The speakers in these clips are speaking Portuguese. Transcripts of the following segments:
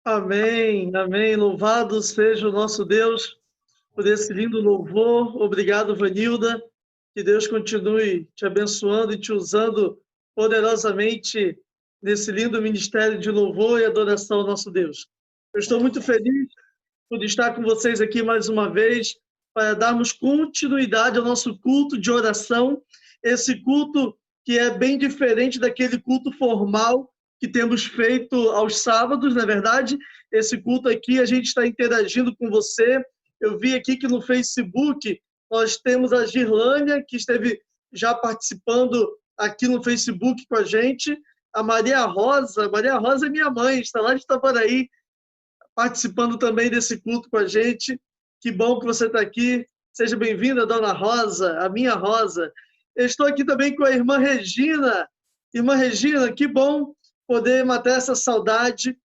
Amém, amém. Louvado seja o nosso Deus por esse lindo louvor. Obrigado, Vanilda. Que Deus continue te abençoando e te usando poderosamente nesse lindo ministério de louvor e adoração ao nosso Deus. Eu estou muito feliz por estar com vocês aqui mais uma vez para darmos continuidade ao nosso culto de oração, esse culto que é bem diferente daquele culto formal que temos feito aos sábados, na verdade. Esse culto aqui a gente está interagindo com você. Eu vi aqui que no Facebook nós temos a Girlânia, que esteve já participando aqui no Facebook com a gente. A Maria Rosa é minha mãe, está lá de Itaboraí, participando também desse culto com a gente. Que bom que você está aqui. Seja bem-vinda, Dona Rosa, a minha Rosa. Eu estou aqui também com a irmã Regina. Irmã Regina, que bom poder matar essa saudade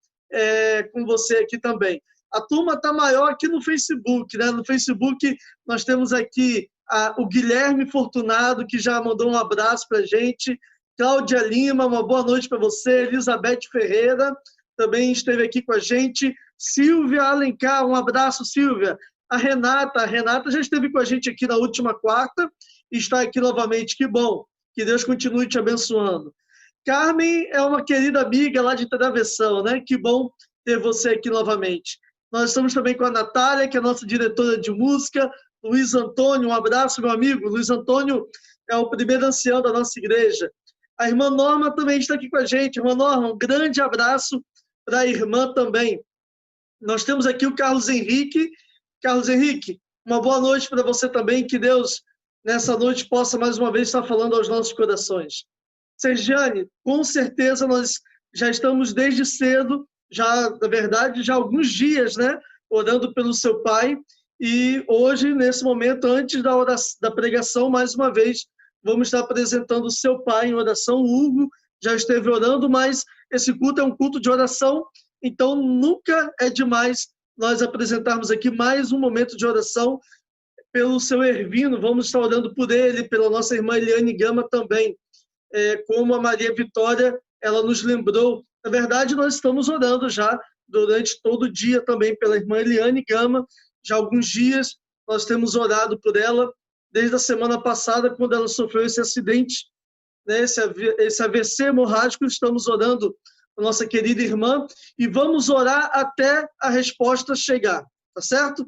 com você aqui também. A turma está maior aqui no Facebook, né? No Facebook nós temos aqui o Guilherme Fortunado, que já mandou um abraço para a gente. Cláudia Lima, uma boa noite para você. Elizabeth Ferreira também esteve aqui com a gente. Silvia Alencar, um abraço, Silvia. A Renata já esteve com a gente aqui na última quarta e está aqui novamente. Que bom, que Deus continue te abençoando. Carmen é uma querida amiga lá de Travessão, né? Que bom ter você aqui novamente. Nós estamos também com a Natália, que é a nossa diretora de música. Luiz Antônio, um abraço, meu amigo. Luiz Antônio é o primeiro ancião da nossa igreja. A irmã Norma também está aqui com a gente. Irmã Norma, um grande abraço para a irmã também. Nós temos aqui o Carlos Henrique. Carlos Henrique, uma boa noite para você também. Que Deus, nessa noite, possa mais uma vez estar falando aos nossos corações. Sergiane, com certeza nós já estamos desde cedo, já, na verdade, já há alguns dias, né, orando pelo seu pai. E hoje, nesse momento, antes da pregação, mais uma vez, vamos estar apresentando o seu pai em oração. O Hugo já esteve orando, mas esse culto é um culto de oração, então nunca é demais nós apresentarmos aqui mais um momento de oração pelo seu Ervino. Vamos estar orando por ele, pela nossa irmã Eliane Gama também. Como a Maria Vitória, ela nos lembrou. Na verdade, nós estamos orando já durante todo o dia também pela irmã Eliane Gama. Já há alguns dias nós temos orado por ela, desde a semana passada, quando ela sofreu esse acidente, né, esse AVC hemorrágico. Estamos orando por nossa querida irmã e vamos orar até a resposta chegar, tá certo?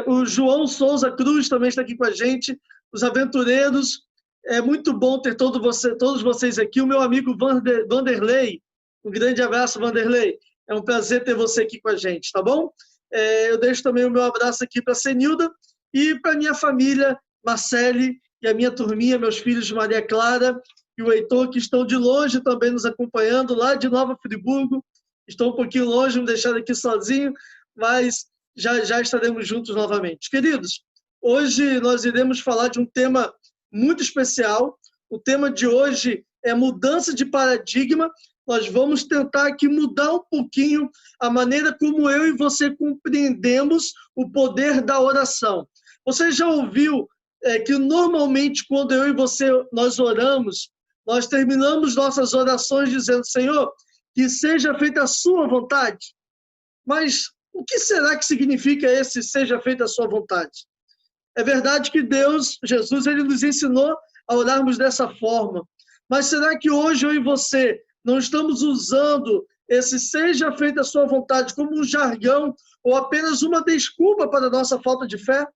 O João Souza Cruz também está aqui com a gente, os aventureiros. É muito bom ter todos vocês aqui. O meu amigo Vanderlei, um grande abraço, Vanderlei. É um prazer ter você aqui com a gente, tá bom? Eu deixo também o meu abraço aqui para a Senilda e para a minha família, Marcele e a minha turminha, meus filhos Maria Clara e o Heitor, que estão de longe também nos acompanhando, lá de Nova Friburgo. Estou um pouquinho longe, me deixaram aqui sozinho, mas já estaremos juntos novamente. Queridos, hoje nós iremos falar de um tema muito especial. O tema de hoje é mudança de paradigma. Nós vamos tentar aqui mudar um pouquinho a maneira como eu e você compreendemos o poder da oração. Você já ouviu que normalmente quando eu e você nós oramos, nós terminamos nossas orações dizendo: Senhor, que seja feita a sua vontade. Mas o que será que significa esse seja feita a sua vontade? É verdade que Deus, Jesus, ele nos ensinou a orarmos dessa forma. Mas será que hoje eu e você não estamos usando esse seja feita a sua vontade como um jargão ou apenas uma desculpa para a nossa falta de fé?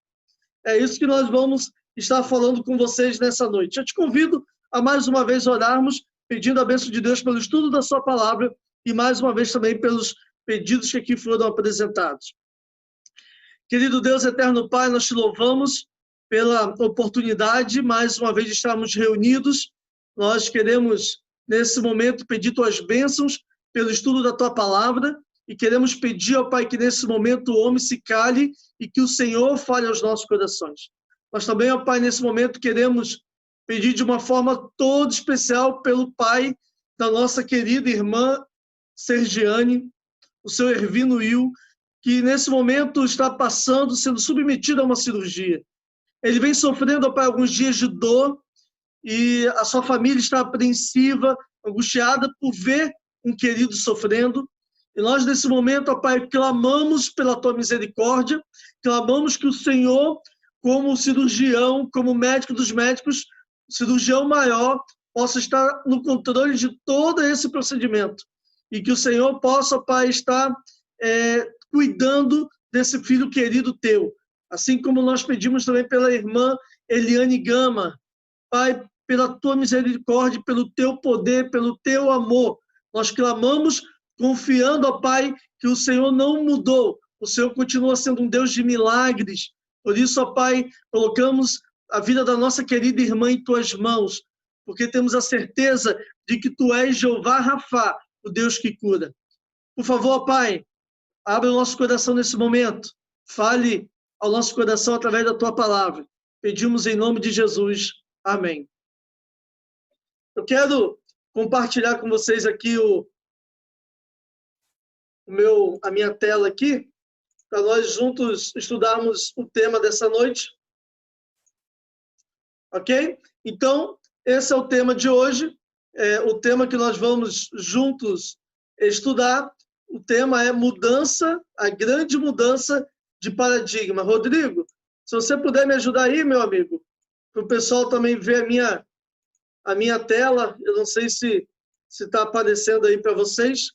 É isso que nós vamos estar falando com vocês nessa noite. Eu te convido a mais uma vez orarmos, pedindo a bênção de Deus pelo estudo da sua palavra e mais uma vez também pelos pedidos que aqui foram apresentados. Querido Deus, eterno Pai, nós te louvamos pela oportunidade, mais uma vez, de estarmos reunidos. Nós queremos, nesse momento, pedir tuas bênçãos pelo estudo da tua palavra e queremos pedir ao Pai que, nesse momento, o homem se cale e que o Senhor fale aos nossos corações. Nós também, ó Pai, nesse momento, queremos pedir de uma forma toda especial pelo Pai da nossa querida irmã Sergiane, o seu Ervino Will, que nesse momento está passando, sendo submetido a uma cirurgia. Ele vem sofrendo, Pai, alguns dias de dor e a sua família está apreensiva, angustiada por ver um querido sofrendo. E nós, nesse momento, ó Pai, clamamos pela tua misericórdia, clamamos que o Senhor, como cirurgião, como médico dos médicos, cirurgião maior, possa estar no controle de todo esse procedimento. E que o Senhor possa, Pai, estar cuidando desse filho querido teu. Assim como nós pedimos também pela irmã Eliane Gama, Pai, pela tua misericórdia, pelo teu poder, pelo teu amor. Nós clamamos confiando, ó Pai, que o Senhor não mudou. O Senhor continua sendo um Deus de milagres. Por isso, ó Pai, colocamos a vida da nossa querida irmã em tuas mãos, porque temos a certeza de que tu és Jeová Rafá, o Deus que cura. Por favor, Pai, abre o nosso coração nesse momento. Fale ao nosso coração através da tua palavra. Pedimos em nome de Jesus. Amém. Eu quero compartilhar com vocês aqui a minha tela aqui, para nós juntos estudarmos o tema dessa noite. Ok? Então, esse é o tema de hoje, o tema que nós vamos juntos estudar. O tema é mudança, a grande mudança de paradigma. Rodrigo, se você puder me ajudar aí, meu amigo, para o pessoal também ver a minha tela, eu não sei se está aparecendo aí para vocês.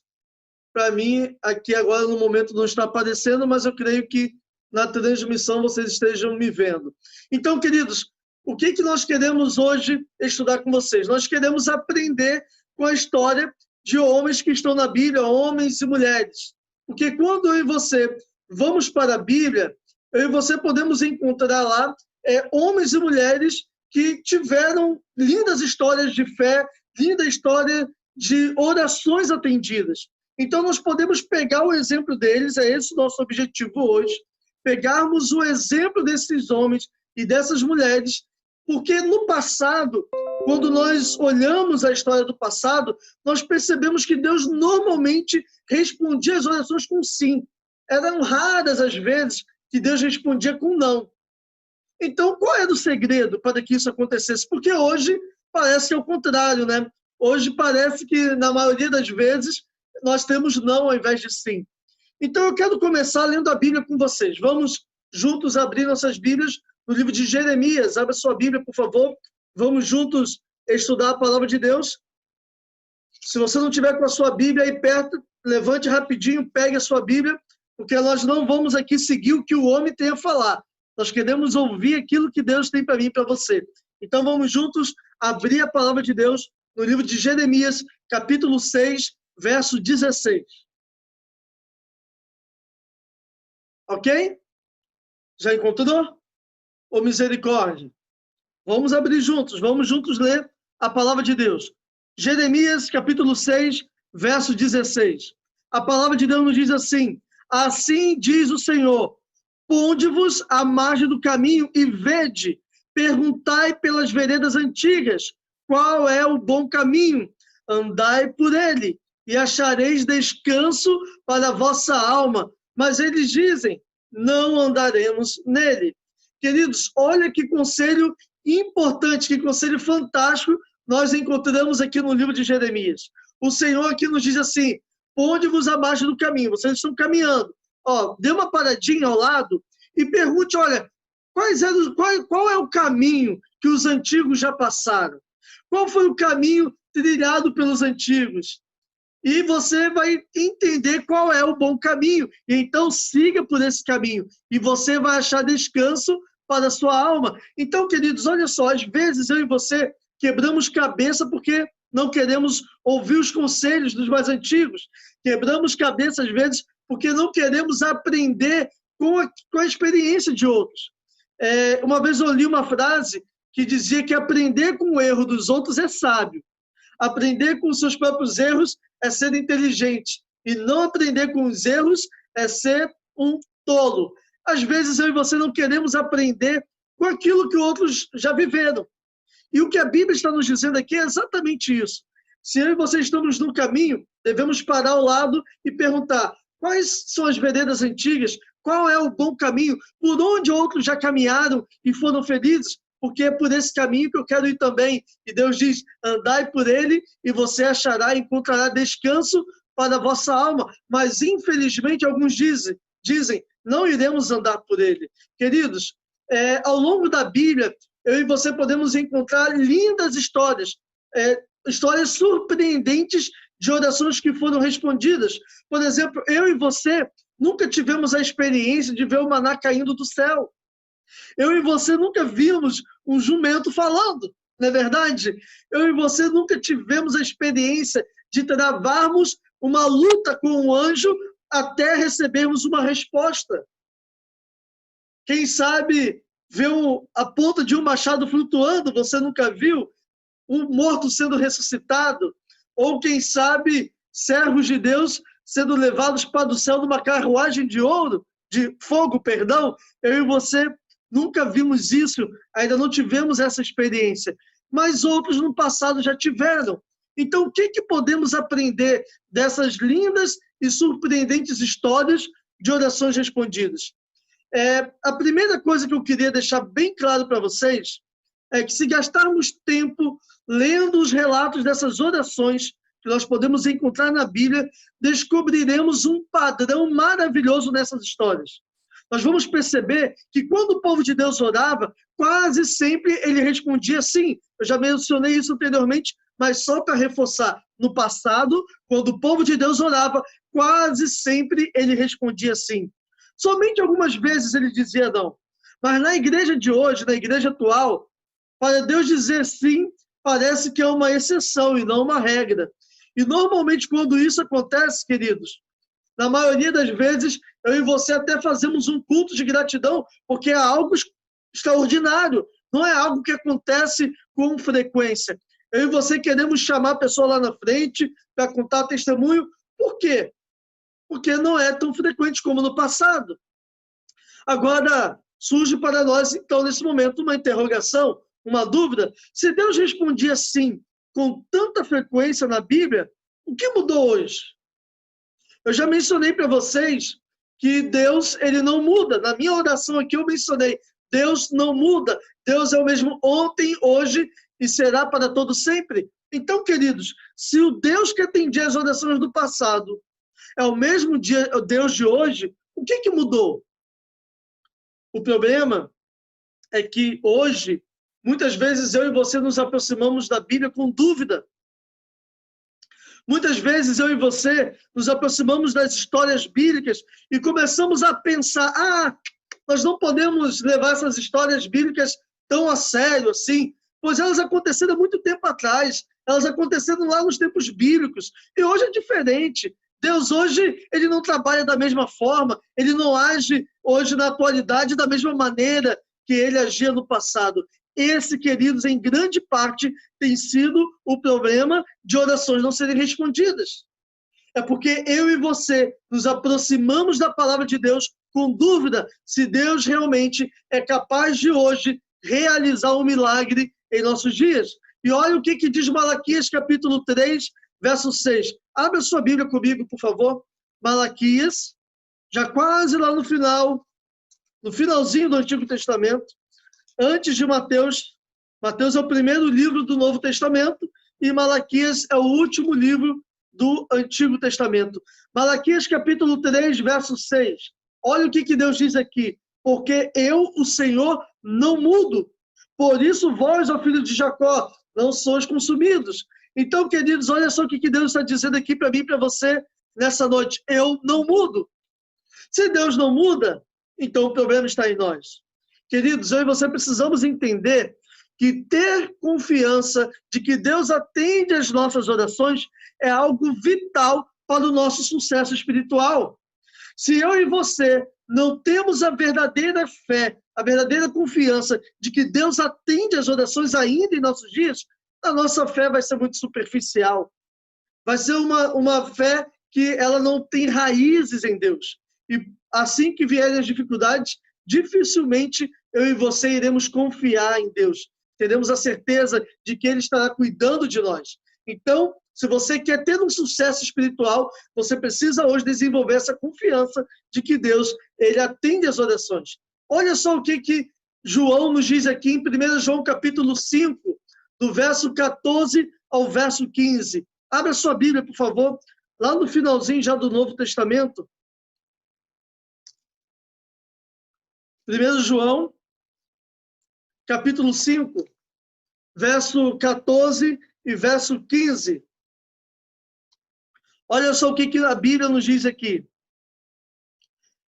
Para mim, aqui agora no momento não está aparecendo, mas eu creio que na transmissão vocês estejam me vendo. Então, queridos, o que nós queremos hoje estudar com vocês? Nós queremos aprender com a história de homens que estão na Bíblia, homens e mulheres. Porque quando eu e você vamos para a Bíblia, eu e você podemos encontrar lá homens e mulheres que tiveram lindas histórias de fé, linda história de orações atendidas. Então, nós podemos pegar o exemplo deles, é esse o nosso objetivo hoje, pegarmos o exemplo desses homens e dessas mulheres, porque no passado, quando nós olhamos a história do passado, nós percebemos que Deus normalmente respondia as orações com sim. Eram raras as vezes que Deus respondia com não. Então, qual era o segredo para que isso acontecesse? Porque hoje parece que é o contrário, né? Hoje parece que, na maioria das vezes, nós temos não ao invés de sim. Então, eu quero começar lendo a Bíblia com vocês. Vamos juntos abrir nossas Bíblias no livro de Jeremias. Abra sua Bíblia, por favor. Vamos juntos estudar a palavra de Deus. Se você não tiver com a sua Bíblia aí perto, levante rapidinho, pegue a sua Bíblia, porque nós não vamos aqui seguir o que o homem tem a falar. Nós queremos ouvir aquilo que Deus tem para mim e para você. Então, vamos juntos abrir a palavra de Deus no livro de Jeremias, capítulo 6, verso 16. Ok? Já encontrou? Ô misericórdia. Vamos abrir juntos, vamos juntos ler a palavra de Deus. Jeremias, capítulo 6, verso 16. A palavra de Deus nos diz assim: assim diz o Senhor, ponde-vos à margem do caminho e vede, perguntai pelas veredas antigas, qual é o bom caminho, andai por ele, e achareis descanso para a vossa alma. Mas eles dizem, não andaremos nele. Queridos, olha que conselho importante, que conselho fantástico nós encontramos aqui no livro de Jeremias. O Senhor aqui nos diz assim, ponde-vos à margem do caminho, vocês estão caminhando. Dê uma paradinha ao lado e pergunte, olha, qual é o caminho que os antigos já passaram? Qual foi o caminho trilhado pelos antigos? E você vai entender qual é o bom caminho. E então siga por esse caminho. E você vai achar descanso para a sua alma. Então, queridos, olha só, às vezes eu e você quebramos cabeça porque não queremos ouvir os conselhos dos mais antigos. Quebramos cabeça, às vezes, porque não queremos aprender com a experiência de outros. Uma vez eu li uma frase que dizia que aprender com o erro dos outros é sábio. Aprender com os seus próprios erros é ser inteligente. E não aprender com os erros é ser um tolo. Às vezes eu e você não queremos aprender com aquilo que outros já viveram. E o que a Bíblia está nos dizendo aqui é exatamente isso. Se eu e você estamos no caminho, devemos parar ao lado e perguntar quais são as veredas antigas, qual é o bom caminho, por onde outros já caminharam e foram felizes, porque é por esse caminho que eu quero ir também. E Deus diz, andai por ele e você achará e encontrará descanso para a vossa alma, mas infelizmente alguns dizem, não iremos andar por ele. Queridos, ao longo da Bíblia, eu e você podemos encontrar lindas histórias, histórias surpreendentes de orações que foram respondidas. Por exemplo, eu e você nunca tivemos a experiência de ver o maná caindo do céu. Eu e você nunca vimos um jumento falando, não é verdade? Eu e você nunca tivemos a experiência de travarmos uma luta com um anjo até recebermos uma resposta. Quem sabe ver a ponta de um machado flutuando, você nunca viu? Um morto sendo ressuscitado? Ou quem sabe servos de Deus sendo levados para o céu numa carruagem de fogo, perdão? Eu e você nunca vimos isso, ainda não tivemos essa experiência, mas outros no passado já tiveram. Então, o que podemos aprender dessas lindas e surpreendentes histórias de orações respondidas? A primeira coisa que eu queria deixar bem claro para vocês é que se gastarmos tempo lendo os relatos dessas orações que nós podemos encontrar na Bíblia, descobriremos um padrão maravilhoso nessas histórias. Nós vamos perceber que quando o povo de Deus orava, quase sempre ele respondia sim. Eu já mencionei isso anteriormente, mas só para reforçar. No passado, quando o povo de Deus orava, quase sempre ele respondia sim. Somente algumas vezes ele dizia não. Mas na igreja de hoje, na igreja atual, para Deus dizer sim, parece que é uma exceção e não uma regra. E normalmente quando isso acontece, queridos, na maioria das vezes, eu e você até fazemos um culto de gratidão, porque é algo extraordinário, não é algo que acontece com frequência. Eu e você queremos chamar a pessoa lá na frente para contar testemunho. Por quê? Porque não é tão frequente como no passado. Agora, surge para nós, então, nesse momento, uma interrogação, uma dúvida. Se Deus respondia sim com tanta frequência na Bíblia, o que mudou hoje? Eu já mencionei para vocês que Deus, ele não muda. Na minha oração aqui eu mencionei, Deus não muda. Deus é o mesmo ontem, hoje e será para todo sempre. Então, queridos, se o Deus que atendia as orações do passado é o mesmo Deus de hoje, o que mudou? O problema é que hoje, muitas vezes eu e você nos aproximamos da Bíblia com dúvida. Muitas vezes eu e você nos aproximamos das histórias bíblicas e começamos a pensar, nós não podemos levar essas histórias bíblicas tão a sério assim, pois elas aconteceram há muito tempo atrás, elas aconteceram lá nos tempos bíblicos, e hoje é diferente. Deus hoje, ele não trabalha da mesma forma, ele não age hoje na atualidade da mesma maneira que ele agia no passado. Esse, queridos, em grande parte, tem sido o problema de orações não serem respondidas. É porque eu e você nos aproximamos da palavra de Deus com dúvida se Deus realmente é capaz de hoje realizar um milagre em nossos dias. E olha o que diz Malaquias, capítulo 3, verso 6. Abra a sua Bíblia comigo, por favor. Malaquias, já quase lá no final, no finalzinho do Antigo Testamento, antes de Mateus. Mateus é o primeiro livro do Novo Testamento e Malaquias é o último livro do Antigo Testamento. Malaquias, capítulo 3, verso 6. Olha o que Deus diz aqui. Porque eu, o Senhor, não mudo. Por isso vós, ó filho de Jacó, não sois consumidos. Então, queridos, olha só o que Deus está dizendo aqui para mim e para você nessa noite. Eu não mudo. Se Deus não muda, então o problema está em nós. Queridos, eu e você precisamos entender que ter confiança de que Deus atende às nossas orações é algo vital para o nosso sucesso espiritual. Se eu e você não temos a verdadeira fé, a verdadeira confiança de que Deus atende às orações ainda em nossos dias, a nossa fé vai ser muito superficial. Vai ser uma fé que ela não tem raízes em Deus. E assim que vierem as dificuldades, dificilmente eu e você iremos confiar em Deus. Teremos a certeza de que Ele estará cuidando de nós. Então, se você quer ter um sucesso espiritual, você precisa hoje desenvolver essa confiança de que Deus, Ele atende as orações. Olha só o que João nos diz aqui em 1 João capítulo 5, do verso 14 ao verso 15. Abra sua Bíblia, por favor. lá no finalzinho já do Novo Testamento, 1 João, capítulo 5, verso 14 e verso 15. Olha só o que a Bíblia nos diz aqui.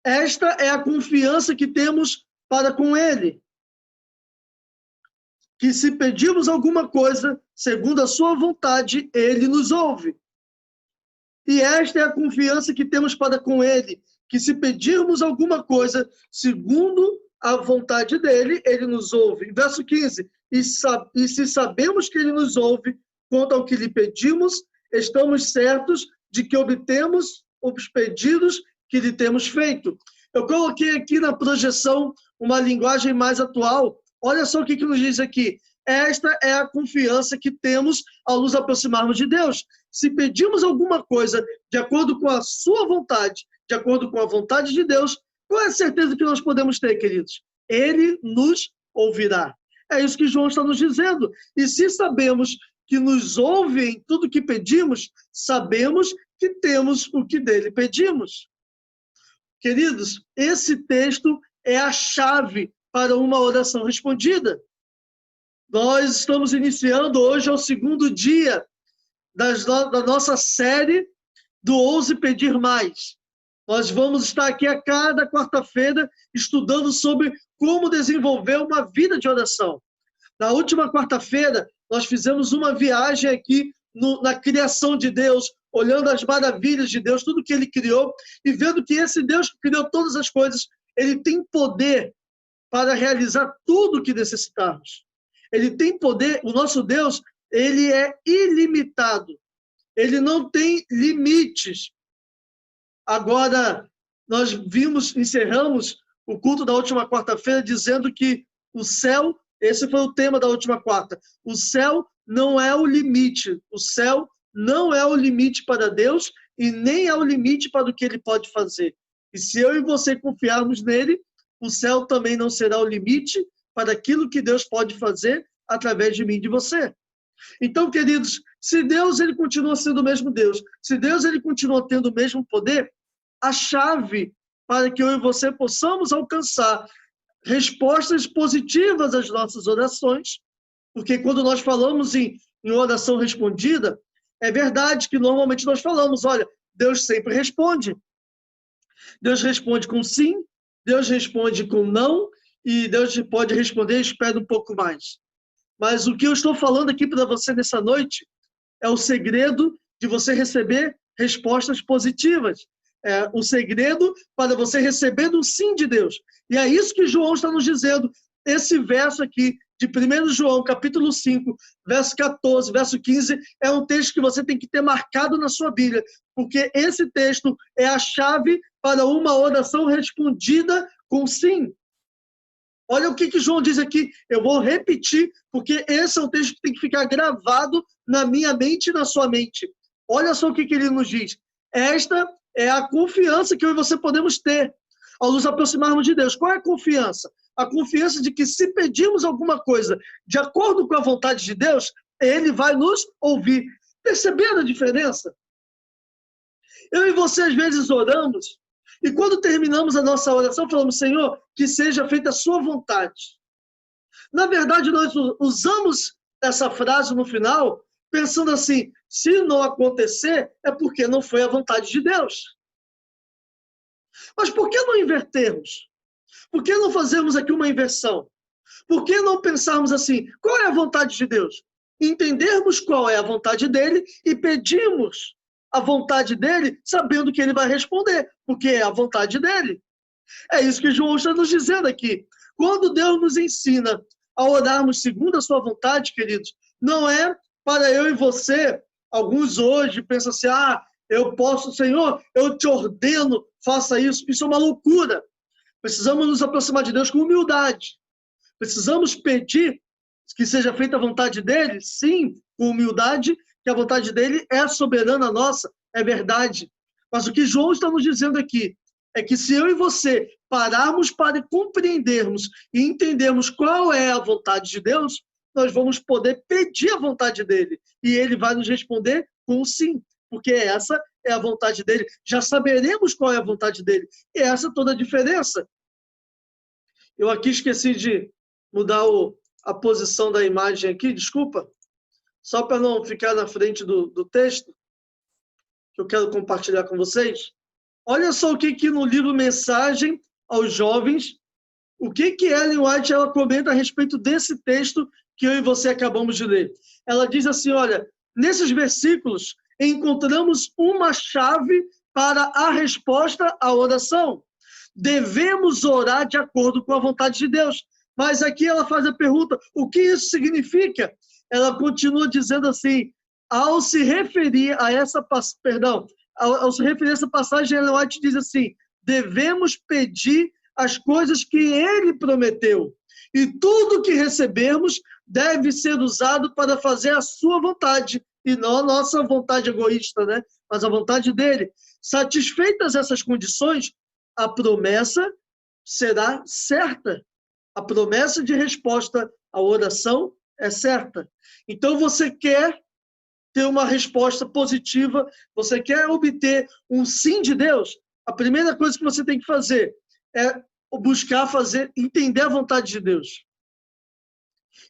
Esta é a confiança que temos para com Ele, que se pedirmos alguma coisa, segundo a sua vontade, Ele nos ouve. E esta é a confiança que temos para com Ele, que se pedirmos alguma coisa, segundo a vontade dEle, Ele nos ouve. Verso 15. E se sabemos que Ele nos ouve, quanto ao que lhe pedimos, estamos certos de que obtemos os pedidos que lhe temos feito. Eu coloquei aqui na projeção uma linguagem mais atual. Olha só o que nos diz aqui. Esta é a confiança que temos ao nos aproximarmos de Deus. Se pedimos alguma coisa de acordo com a sua vontade, de acordo com a vontade de Deus, qual é a certeza que nós podemos ter, queridos? Ele nos ouvirá. É isso que João está nos dizendo. E se sabemos que nos ouve em tudo que pedimos, sabemos que temos o que dele pedimos. Queridos, esse texto é a chave para uma oração respondida. Nós estamos iniciando hoje, é o segundo dia da nossa série do Ouse Pedir Mais. Nós vamos estar aqui a cada quarta-feira estudando sobre como desenvolver uma vida de oração. Na última quarta-feira, nós fizemos uma viagem aqui na criação de Deus, olhando as maravilhas de Deus, tudo que Ele criou, e vendo que esse Deus que criou todas as coisas, Ele tem poder para realizar tudo o que necessitarmos. Ele tem poder, o nosso Deus, Ele é ilimitado. Ele não tem limites. Agora, nós encerramos o culto da última quarta-feira dizendo que o céu, esse foi o tema da última quarta, o céu não é o limite. O céu não é o limite para Deus e nem é o limite para o que Ele pode fazer. E se eu e você confiarmos nele, o céu também não será o limite para aquilo que Deus pode fazer através de mim e de você. Então, queridos, se Deus ele continua sendo o mesmo Deus, se Deus ele continua tendo o mesmo poder, a chave para que eu e você possamos alcançar respostas positivas às nossas orações, porque quando nós falamos em oração respondida, é verdade que normalmente nós falamos, olha, Deus sempre responde. Deus responde com sim, Deus responde com não, e Deus pode responder, espera um pouco mais. Mas o que eu estou falando aqui para você nessa noite é o segredo de você receber respostas positivas. É o segredo para você receber um sim de Deus. E é isso que João está nos dizendo. Esse verso aqui, de 1 João, capítulo 5, verso 14, verso 15, é um texto que você tem que ter marcado na sua Bíblia, porque esse texto é a chave para uma oração respondida com sim. Olha o que João diz aqui, eu vou repetir, porque esse é um texto que tem que ficar gravado na minha mente e na sua mente. Olha só o que ele nos diz. Esta é a confiança que eu e você podemos ter ao nos aproximarmos de Deus. Qual é a confiança? A confiança de que se pedirmos alguma coisa de acordo com a vontade de Deus, Ele vai nos ouvir. Perceberam a diferença? Eu e você, às vezes, oramos, e quando terminamos a nossa oração, falamos, Senhor, que seja feita a sua vontade. Na verdade, nós usamos essa frase no final, pensando assim, se não acontecer, é porque não foi a vontade de Deus. Mas por que não invertermos? Por que não fazermos aqui uma inversão? Por que não pensarmos assim, qual é a vontade de Deus? Entendermos qual é a vontade dele e pedirmos a vontade dele, sabendo que ele vai responder, porque é a vontade dele. É isso que João está nos dizendo aqui. Quando Deus nos ensina a orarmos segundo a sua vontade, queridos, não é para eu e você, alguns hoje pensam assim, eu posso, Senhor, eu te ordeno, faça isso. Isso é uma loucura. Precisamos nos aproximar de Deus com humildade. Precisamos pedir que seja feita a vontade dele, sim, com humildade, que a vontade dele é soberana nossa, é verdade. Mas o que João está nos dizendo aqui é que se eu e você pararmos para compreendermos e entendermos qual é a vontade de Deus, nós vamos poder pedir a vontade dele. E ele vai nos responder com sim. porque essa é a vontade dele. Já saberemos qual é a vontade dele. E essa é toda a diferença. Eu aqui esqueci de mudar a posição da imagem aqui, desculpa. Só para não ficar na frente do texto, que eu quero compartilhar com vocês. Olha só o que no livro Mensagem aos Jovens, o que Ellen White ela comenta a respeito desse texto que eu e você acabamos de ler. Ela diz assim, olha, nesses versículos encontramos uma chave para a resposta à oração. Devemos orar de acordo com a vontade de Deus. Mas aqui ela faz a pergunta, o que isso significa? Ela continua dizendo assim, ao se referir a essa passagem, Ellen White diz assim, devemos pedir as coisas que ele prometeu. E tudo que recebermos deve ser usado para fazer a sua vontade, e não a nossa vontade egoísta, né? Mas a vontade dele. Satisfeitas essas condições, a promessa será certa. A promessa de resposta à oração é certa. Então, você quer ter uma resposta positiva, você quer obter um sim de Deus, a primeira coisa que você tem que fazer é buscar entender a vontade de Deus.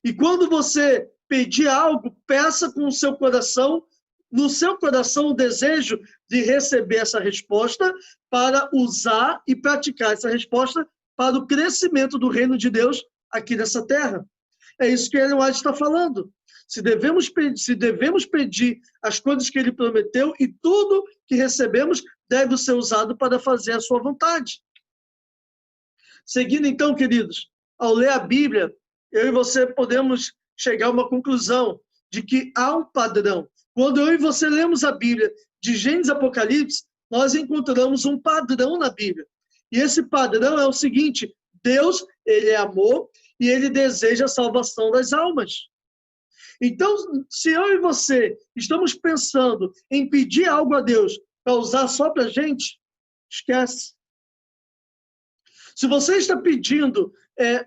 E quando você pedir algo, peça com o seu coração, no seu coração o desejo de receber essa resposta para usar e praticar essa resposta para o crescimento do reino de Deus aqui nessa terra. É isso que Ellen White está falando. Se devemos pedir as coisas que ele prometeu e tudo que recebemos deve ser usado para fazer a sua vontade. Seguindo então, queridos, ao ler a Bíblia, eu e você podemos chegar a uma conclusão de que há um padrão. Quando eu e você lemos a Bíblia de Gênesis e Apocalipse, nós encontramos um padrão na Bíblia. E esse padrão é o seguinte, Deus, ele é amor e ele deseja a salvação das almas. Então, se eu e você estamos pensando em pedir algo a Deus para usar só para a gente, esquece. Se você está pedindo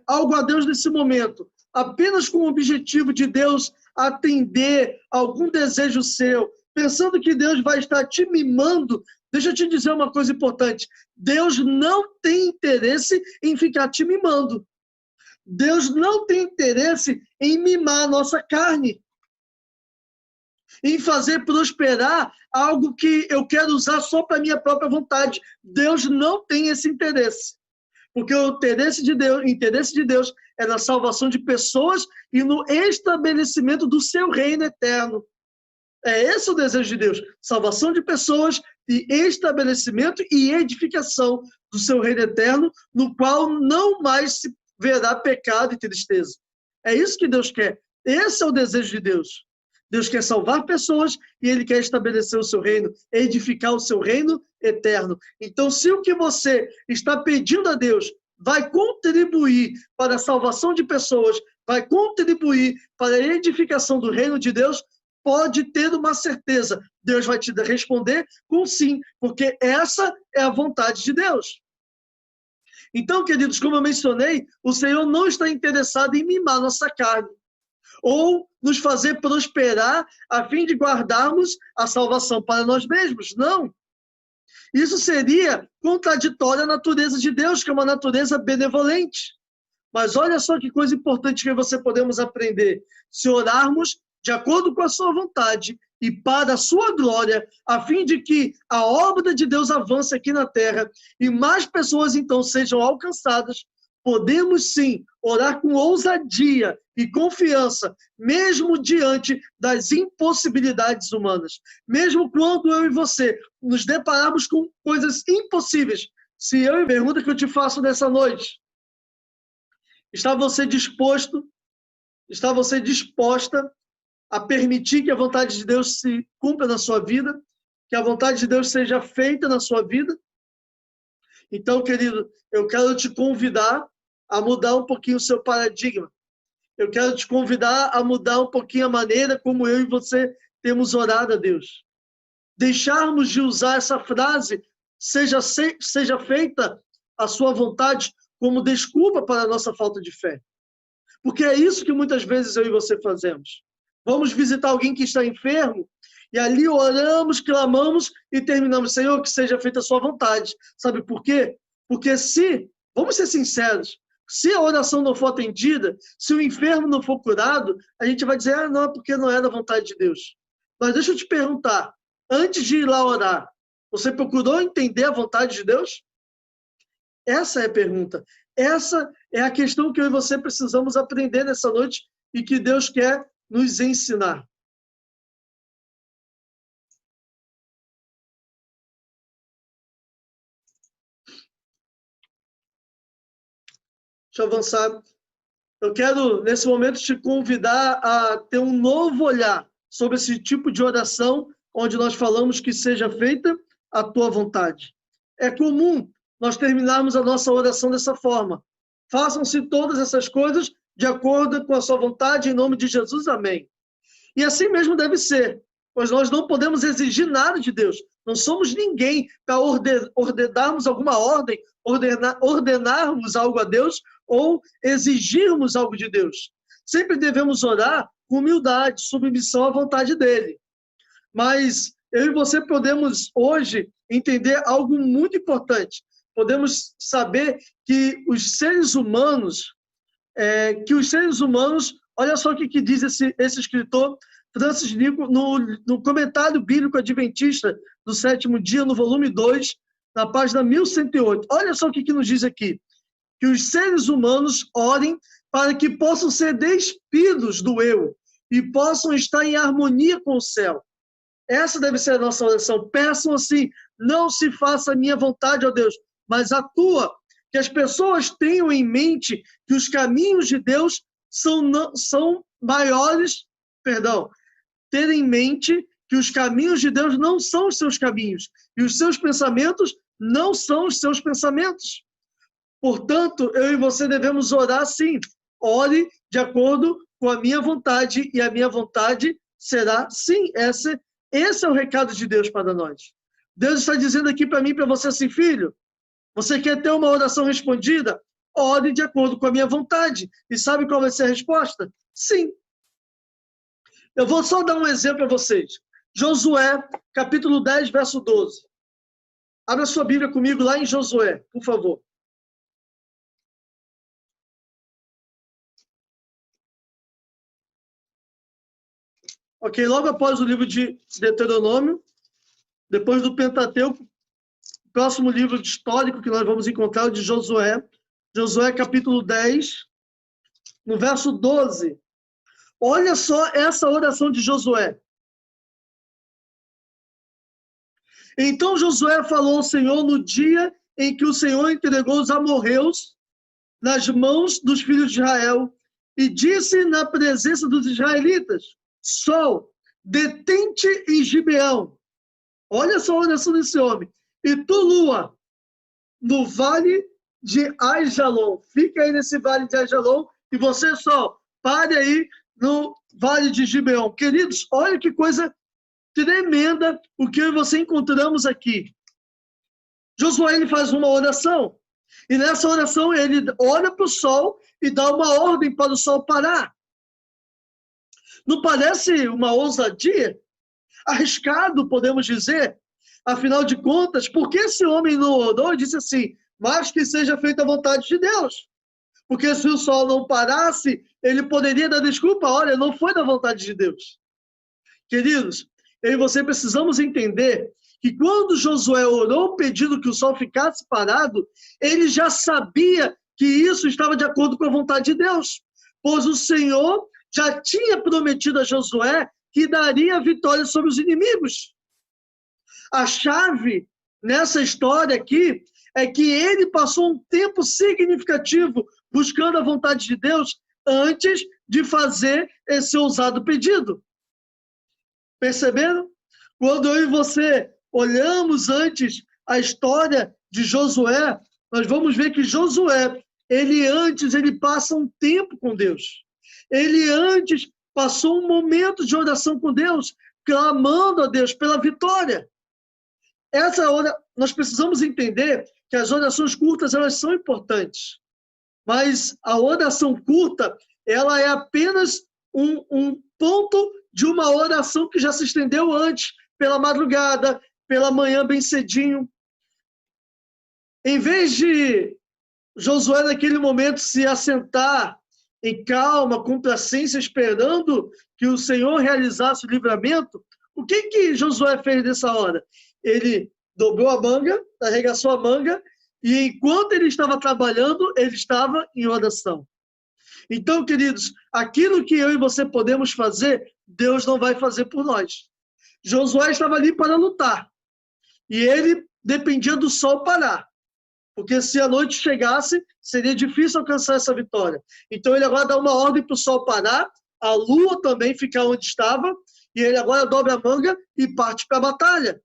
algo a Deus nesse momento, apenas com o objetivo de Deus atender algum desejo seu, pensando que Deus vai estar te mimando, deixa eu te dizer uma coisa importante. Deus não tem interesse em ficar te mimando. Deus não tem interesse em mimar a nossa carne, em fazer prosperar algo que eu quero usar só para a minha própria vontade. Deus não tem esse interesse. Porque o interesse de Deus é na salvação de pessoas e no estabelecimento do seu reino eterno. É esse o desejo de Deus, salvação de pessoas e estabelecimento e edificação do seu reino eterno, no qual não mais se verá pecado e tristeza. É isso que Deus quer. Esse é o desejo de Deus. Deus quer salvar pessoas e ele quer estabelecer o seu reino, edificar o seu reino eterno. Então, se o que você está pedindo a Deus vai contribuir para a salvação de pessoas, vai contribuir para a edificação do reino de Deus, pode ter uma certeza. Deus vai te responder com sim, porque essa é a vontade de Deus. Então, queridos, como eu mencionei, o Senhor não está interessado em mimar nossa carne ou nos fazer prosperar a fim de guardarmos a salvação para nós mesmos. Não. Isso seria contraditório à natureza de Deus, que é uma natureza benevolente. Mas olha só que coisa importante que você podemos aprender. Se orarmos de acordo com a sua vontade e para a sua glória, a fim de que a obra de Deus avance aqui na terra e mais pessoas então sejam alcançadas, podemos sim orar com ousadia e confiança, mesmo diante das impossibilidades humanas. Mesmo quando eu e você nos depararmos com coisas impossíveis. Se eu pergunta que eu te faço nessa noite, está você disposta a permitir que a vontade de Deus se cumpra na sua vida? Que a vontade de Deus seja feita na sua vida? Então, querido, eu quero te convidar a mudar um pouquinho o seu paradigma. Eu quero te convidar a mudar um pouquinho a maneira como eu e você temos orado a Deus. Deixarmos de usar essa frase, seja feita a sua vontade, como desculpa para a nossa falta de fé. Porque é isso que muitas vezes eu e você fazemos. Vamos visitar alguém que está enfermo E ali oramos, clamamos e terminamos. Senhor, que seja feita a sua vontade. Sabe por quê? Porque vamos ser sinceros, se a oração não for atendida, se o enfermo não for curado, a gente vai dizer, não, é porque não é da vontade de Deus. Mas deixa eu te perguntar, antes de ir lá orar, você procurou entender a vontade de Deus? Essa é a pergunta. Essa é a questão que eu e você precisamos aprender nessa noite e que Deus quer nos ensinar. Deixa eu avançar. Eu quero, nesse momento, te convidar a ter um novo olhar sobre esse tipo de oração, onde nós falamos que seja feita a tua vontade. É comum nós terminarmos a nossa oração dessa forma. Façam-se todas essas coisas de acordo com a sua vontade, em nome de Jesus, amém. E assim mesmo deve ser, pois nós não podemos exigir nada de Deus. Não somos ninguém para ordenarmos alguma ordem, ordenarmos algo a Deus ou exigirmos algo de Deus. Sempre devemos orar com humildade, submissão à vontade dele. Mas eu e você podemos hoje entender algo muito importante. Podemos saber que os seres humanos, olha só o que diz esse escritor, Francis Nico, no comentário bíblico adventista do sétimo dia, no volume 2, na página 1108. Olha só o que nos diz aqui. Que os seres humanos orem para que possam ser despidos do eu e possam estar em harmonia com o céu. Essa deve ser a nossa oração. Peçam assim, não se faça a minha vontade, ó Deus, mas a tua. Que as pessoas tenham em mente que os caminhos de Deus são maiores, ter em mente que os caminhos de Deus não são os seus caminhos e os seus pensamentos não são os seus pensamentos. Portanto, eu e você devemos orar sim. Ore de acordo com a minha vontade e a minha vontade será sim. Esse é o recado de Deus para nós. Deus está dizendo aqui para mim e para você assim, filho, você quer ter uma oração respondida? Ore de acordo com a minha vontade. E sabe qual vai ser a resposta? Sim. Eu vou só dar um exemplo para vocês. Josué, capítulo 10, verso 12. Abra sua Bíblia comigo lá em Josué, por favor. Ok, logo após o livro de Deuteronômio, depois do Pentateuco, o próximo livro histórico que nós vamos encontrar é o de Josué. Josué, capítulo 10, no verso 12. Olha só essa oração de Josué. Então Josué falou ao Senhor no dia em que o Senhor entregou os amorreus nas mãos dos filhos de Israel e disse na presença dos israelitas, Sol, detente em Gibeão. Olha só a oração desse homem. E tu, lua, no vale de Aijalon. Fica aí nesse vale de Aijalon e você, Sol, pare aí no vale de Gibeão. Queridos, olha que coisa tremenda o que eu e você encontramos aqui. Josué ele faz uma oração e nessa oração ele ora para o sol e dá uma ordem para o sol parar. Não parece uma ousadia? Arriscado, podemos dizer? Afinal de contas, por que esse homem não orou e disse assim, mas que seja feita a vontade de Deus? Porque se o sol não parasse, ele poderia dar desculpa, olha, não foi da vontade de Deus. Queridos, eu e você precisamos entender que quando Josué orou pedindo que o sol ficasse parado, ele já sabia que isso estava de acordo com a vontade de Deus, pois o Senhor já tinha prometido a Josué que daria vitória sobre os inimigos. A chave nessa história aqui é que ele passou um tempo significativo buscando a vontade de Deus antes de fazer esse ousado pedido. Perceberam? Quando eu e você olhamos antes a história de Josué, nós vamos ver que Josué, ele passa um tempo com Deus. Ele antes passou um momento de oração com Deus, clamando a Deus pela vitória. Essa hora, nós precisamos entender que as orações curtas, elas são importantes. Mas a oração curta, ela é apenas um ponto de uma oração que já se estendeu antes, pela madrugada, pela manhã bem cedinho. Em vez de Josué, naquele momento, se assentar em calma, complacência, esperando que o Senhor realizasse o livramento, o que Josué fez nessa hora? Ele dobrou a manga, arregaçou a manga, e enquanto ele estava trabalhando, ele estava em oração. Então, queridos, aquilo que eu e você podemos fazer, Deus não vai fazer por nós. Josué estava ali para lutar, e ele dependia do sol parar, porque se a noite chegasse, seria difícil alcançar essa vitória. Então ele agora dá uma ordem para o sol parar, a lua também ficar onde estava, e ele agora dobra a manga e parte para a batalha.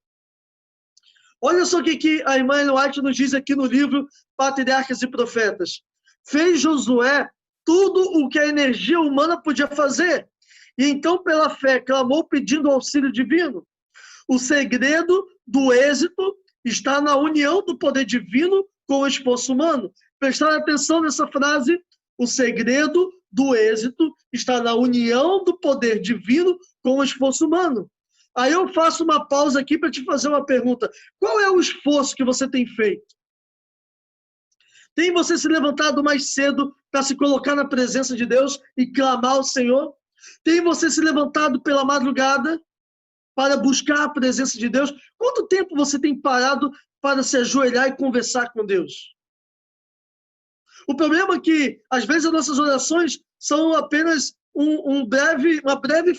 Olha só o que a irmã Ellen White nos diz aqui no livro Patriarcas e Profetas. Fez Josué tudo o que a energia humana podia fazer, e então pela fé clamou pedindo auxílio divino. O segredo do êxito está na união do poder divino com o esforço humano. Prestar atenção nessa frase, o segredo do êxito está na união do poder divino com o esforço humano. Aí eu faço uma pausa aqui para te fazer uma pergunta. Qual é o esforço que você tem feito? Tem você se levantado mais cedo para se colocar na presença de Deus e clamar ao Senhor? Tem você se levantado pela madrugada para buscar a presença de Deus? Quanto tempo você tem parado para se ajoelhar e conversar com Deus? O problema é que, às vezes, as nossas orações são apenas uma breve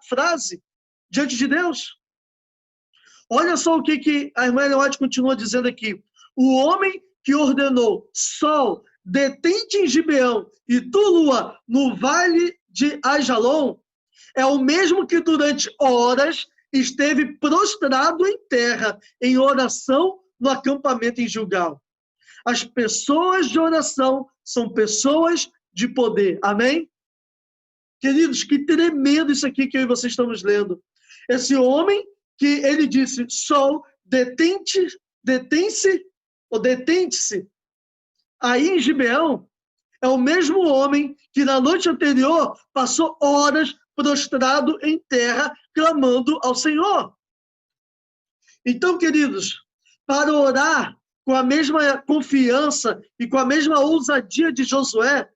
frase diante de Deus. Olha só o que a irmã Ellen White continua dizendo aqui. O homem que ordenou: sol, detente em Gibeão, e tu, lua, no vale de Ajalon, é o mesmo que durante horas esteve prostrado em terra, em oração no acampamento em Gilgal. As pessoas de oração são pessoas de poder. Amém? Queridos, que tremendo isso aqui que eu e vocês estamos lendo. Esse homem que ele disse: sol, detente-se aí em Gibeão, é o mesmo homem que na noite anterior passou horas prostrado em terra, clamando ao Senhor. Então, queridos, para orar com a mesma confiança e com a mesma ousadia de Josué,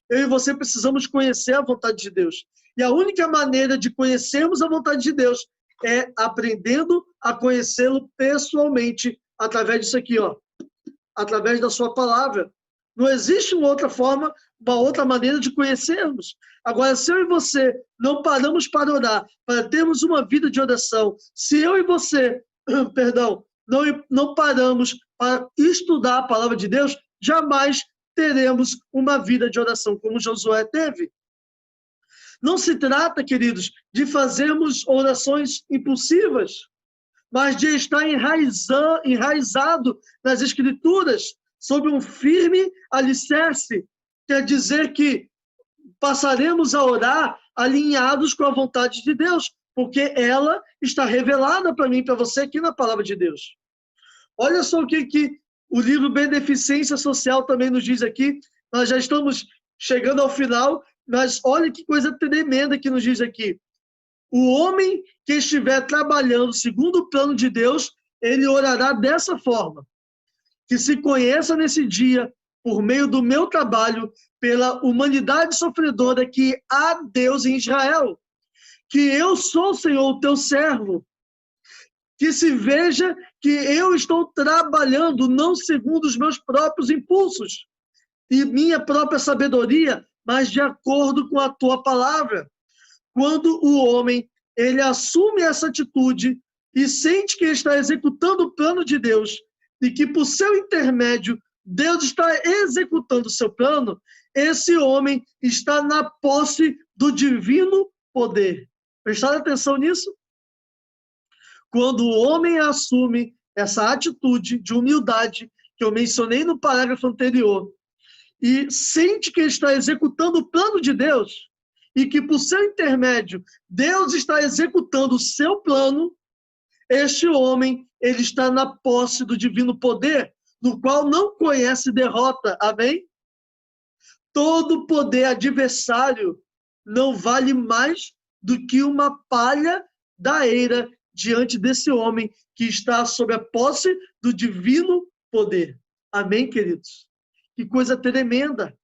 eu e você precisamos conhecer a vontade de Deus. E a única maneira de conhecermos a vontade de Deus é aprendendo a conhecê-lo pessoalmente, através disso aqui, ó, através da sua palavra. Não existe uma outra forma, uma outra maneira de conhecermos. Agora, se eu e você não paramos para orar, para termos uma vida de oração, se eu e você, não paramos para estudar a palavra de Deus, jamais teremos uma vida de oração como Josué teve. Não se trata, queridos, de fazermos orações impulsivas, mas de estar enraizado nas Escrituras, sob um firme alicerce. Quer dizer que passaremos a orar alinhados com a vontade de Deus, porque ela está revelada para mim e para você aqui na palavra de Deus. Olha só o que o livro Beneficência Social também nos diz aqui. Nós já estamos chegando ao final, mas olha que coisa tremenda que nos diz aqui. O homem que estiver trabalhando segundo o plano de Deus, ele orará dessa forma: que se conheça nesse dia, por meio do meu trabalho, pela humanidade sofredora que há Deus em Israel, que eu sou, Senhor, o teu servo, que se veja que eu estou trabalhando não segundo os meus próprios impulsos e minha própria sabedoria, mas de acordo com a tua palavra. Quando o homem ele assume essa atitude e sente que está executando o plano de Deus e que por seu intermédio Deus está executando o seu plano, esse homem está na posse do divino poder. Prestaram atenção nisso? Quando o homem assume essa atitude de humildade que eu mencionei no parágrafo anterior e sente que está executando o plano de Deus e que por seu intermédio Deus está executando o seu plano, este homem ele está na posse do divino poder, no qual não conhece derrota. Amém? Todo poder adversário não vale mais do que uma palha da eira diante desse homem que está sob a posse do divino poder. Amém, queridos? Que coisa tremenda!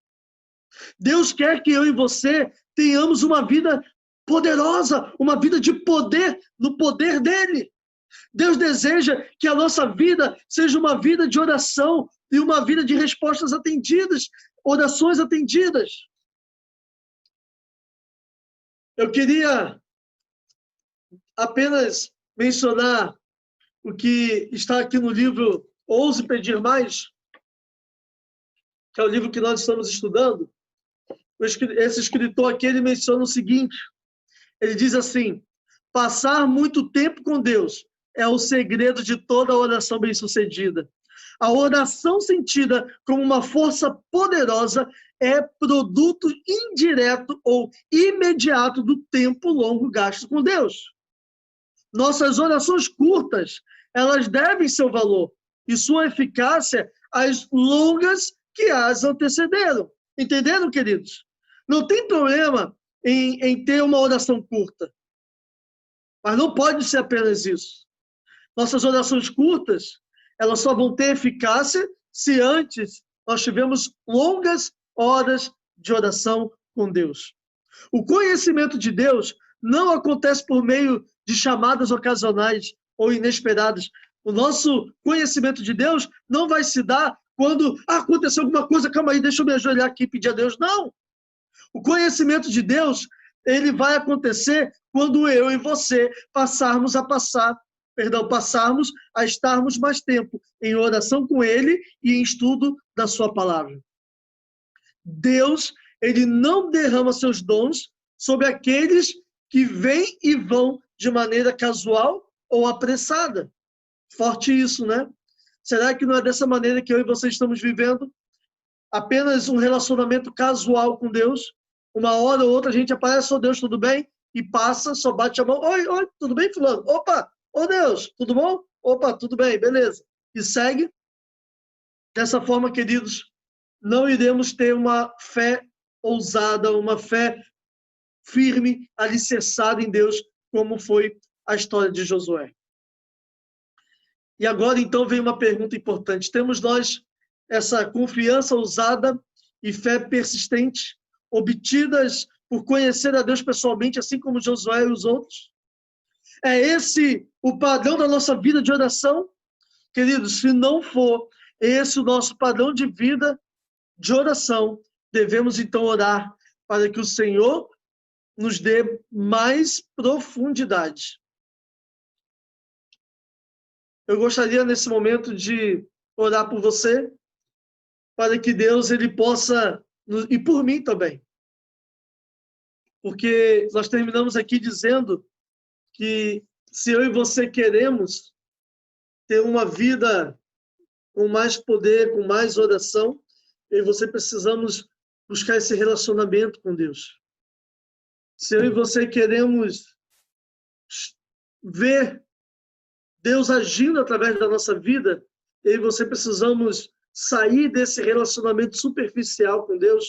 Deus quer que eu e você tenhamos uma vida poderosa, uma vida de poder, no poder dele. Deus deseja que a nossa vida seja uma vida de oração e uma vida de respostas atendidas, orações atendidas. Eu queria apenas mencionar o que está aqui no livro Ouse Pedir Mais, que é o livro que nós estamos estudando. Esse escritor aqui, ele menciona o seguinte, ele diz assim: passar muito tempo com Deus é o segredo de toda oração bem-sucedida. A oração sentida como uma força poderosa é produto indireto ou imediato do tempo longo gasto com Deus. Nossas orações curtas, elas devem seu valor e sua eficácia às longas que as antecederam. Entenderam, queridos? Não tem problema em ter uma oração curta, mas não pode ser apenas isso. Nossas orações curtas, elas só vão ter eficácia se antes nós tivermos longas horas de oração com Deus. O conhecimento de Deus não acontece por meio de chamadas ocasionais ou inesperadas. O nosso conhecimento de Deus não vai se dar quando aconteceu alguma coisa, calma aí, deixa eu me ajoelhar aqui e pedir a Deus. Não! O conhecimento de Deus, ele vai acontecer quando eu e você passarmos a estarmos mais tempo em oração com ele e em estudo da sua palavra. Deus, ele não derrama seus dons sobre aqueles que vêm e vão de maneira casual ou apressada. Forte isso, né? Será que não é dessa maneira que eu e você estamos vivendo? Apenas um relacionamento casual com Deus? Uma hora ou outra a gente aparece, ô Deus, tudo bem? E passa, só bate a mão, oi, tudo bem, fulano? Opa, ô Deus, tudo bom? Opa, tudo bem, beleza. E segue. Dessa forma, queridos, não iremos ter uma fé ousada, uma fé firme, alicerçada em Deus, como foi a história de Josué. E agora, então, vem uma pergunta importante. Temos nós essa confiança ousada e fé persistente, obtidas por conhecer a Deus pessoalmente, assim como Josué e os outros? É esse o padrão da nossa vida de oração? Queridos, se não for esse o nosso padrão de vida de oração, devemos então orar para que o Senhor nos dê mais profundidade. Eu gostaria nesse momento de orar por você, para que Deus ele possa, e por mim também, porque nós terminamos aqui dizendo que se eu e você queremos ter uma vida com mais poder, com mais oração, eu e você precisamos buscar esse relacionamento com Deus. Se eu e você queremos ver Deus agindo através da nossa vida, eu e você precisamos sair desse relacionamento superficial com Deus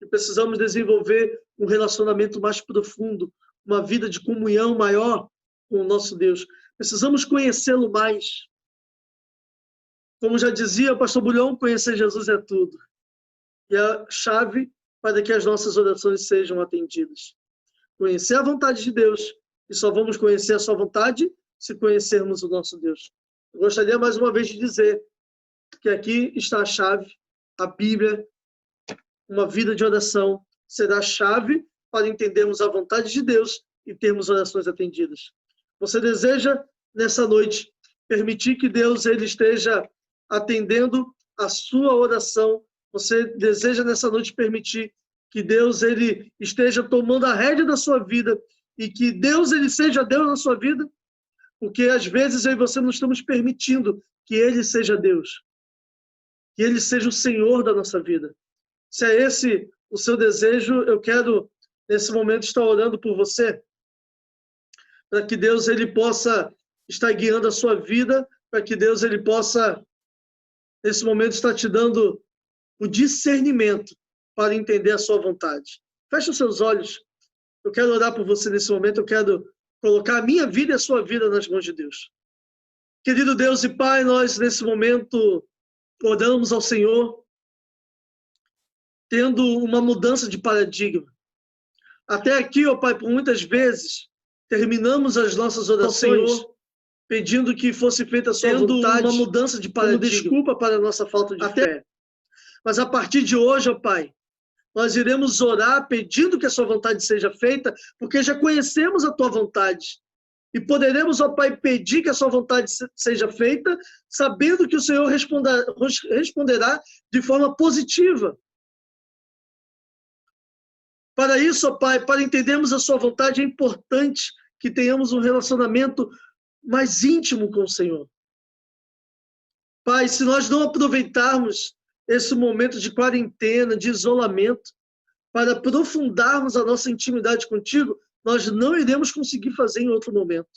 e precisamos desenvolver um relacionamento mais profundo, uma vida de comunhão maior com o nosso Deus. Precisamos conhecê-lo mais. Como já dizia o pastor Bulhão, conhecer Jesus é tudo. E a chave para que as nossas orações sejam atendidas. Conhecer a vontade de Deus. E só vamos conhecer a sua vontade se conhecermos o nosso Deus. Eu gostaria mais uma vez de dizer que aqui está a chave, a Bíblia, uma vida de oração será a chave para entendermos a vontade de Deus e termos orações atendidas. Você deseja, nessa noite, permitir que Deus ele esteja atendendo a sua oração? Você deseja, nessa noite, permitir que Deus ele esteja tomando a rédea da sua vida e que Deus ele seja Deus na sua vida? Porque, às vezes, eu e você não estamos permitindo que Ele seja Deus. Que Ele seja o Senhor da nossa vida. Se é esse o seu desejo, eu quero, nesse momento, estar orando por você, para que Deus ele possa estar guiando a sua vida, para que Deus ele possa, nesse momento, estar te dando o discernimento para entender a sua vontade. Feche os seus olhos. Eu quero orar por você nesse momento, eu quero colocar a minha vida e a sua vida nas mãos de Deus. Querido Deus e Pai, nós nesse momento oramos ao Senhor, tendo uma mudança de paradigma. Até aqui, ó Pai, por muitas vezes, terminamos as nossas orações pedindo que fosse feita a sua vontade, uma mudança de paradigma, como desculpa para a nossa falta de fé. Mas a partir de hoje, ó Pai, nós iremos orar pedindo que a sua vontade seja feita, porque já conhecemos a tua vontade. E poderemos, ó Pai, pedir que a sua vontade seja feita, sabendo que o Senhor responderá de forma positiva. Para isso, ó Pai, para entendermos a sua vontade, é importante que tenhamos um relacionamento mais íntimo com o Senhor. Pai, se nós não aproveitarmos esse momento de quarentena, de isolamento, para aprofundarmos a nossa intimidade contigo, nós não iremos conseguir fazer em outro momento.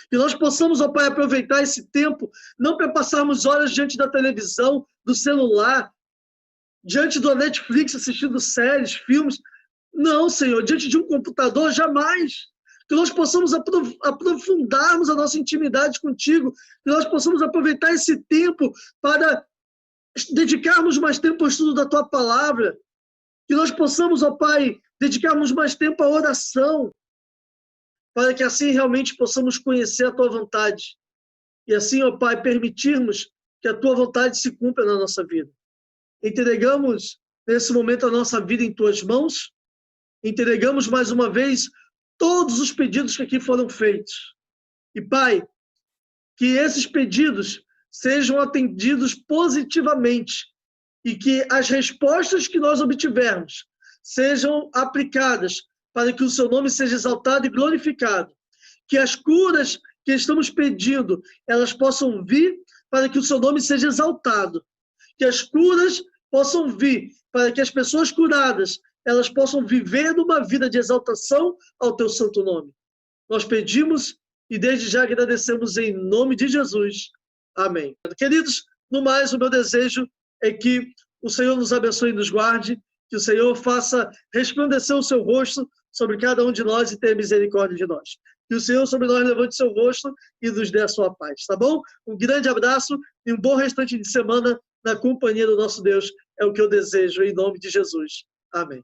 Que nós possamos, ó Pai, aproveitar esse tempo, não para passarmos horas diante da televisão, do celular, diante do Netflix, assistindo séries, filmes. Não, Senhor, diante de um computador, jamais. Que nós possamos aprofundarmos a nossa intimidade contigo, que nós possamos aproveitar esse tempo para dedicarmos mais tempo ao estudo da tua palavra, que nós possamos, ó Pai, dedicarmos mais tempo à oração, para que assim realmente possamos conhecer a tua vontade. E assim, ó Pai, permitirmos que a tua vontade se cumpra na nossa vida. Entregamos nesse momento a nossa vida em tuas mãos, entregamos mais uma vez todos os pedidos que aqui foram feitos. E Pai, que esses pedidos sejam atendidos positivamente e que as respostas que nós obtivermos sejam aplicadas para que o seu nome seja exaltado e glorificado. Que as curas que estamos pedindo, elas possam vir para que o seu nome seja exaltado. Que as curas possam vir para que as pessoas curadas, elas possam viver numa vida de exaltação ao teu santo nome. Nós pedimos e desde já agradecemos em nome de Jesus. Amém. Queridos, no mais, o meu desejo é que o Senhor nos abençoe e nos guarde, que o Senhor faça resplandecer o seu rosto sobre cada um de nós e tenha misericórdia de nós. Que o Senhor sobre nós levante seu rosto e nos dê a sua paz, tá bom? Um grande abraço e um bom restante de semana na companhia do nosso Deus. É o que eu desejo em nome de Jesus. Amém.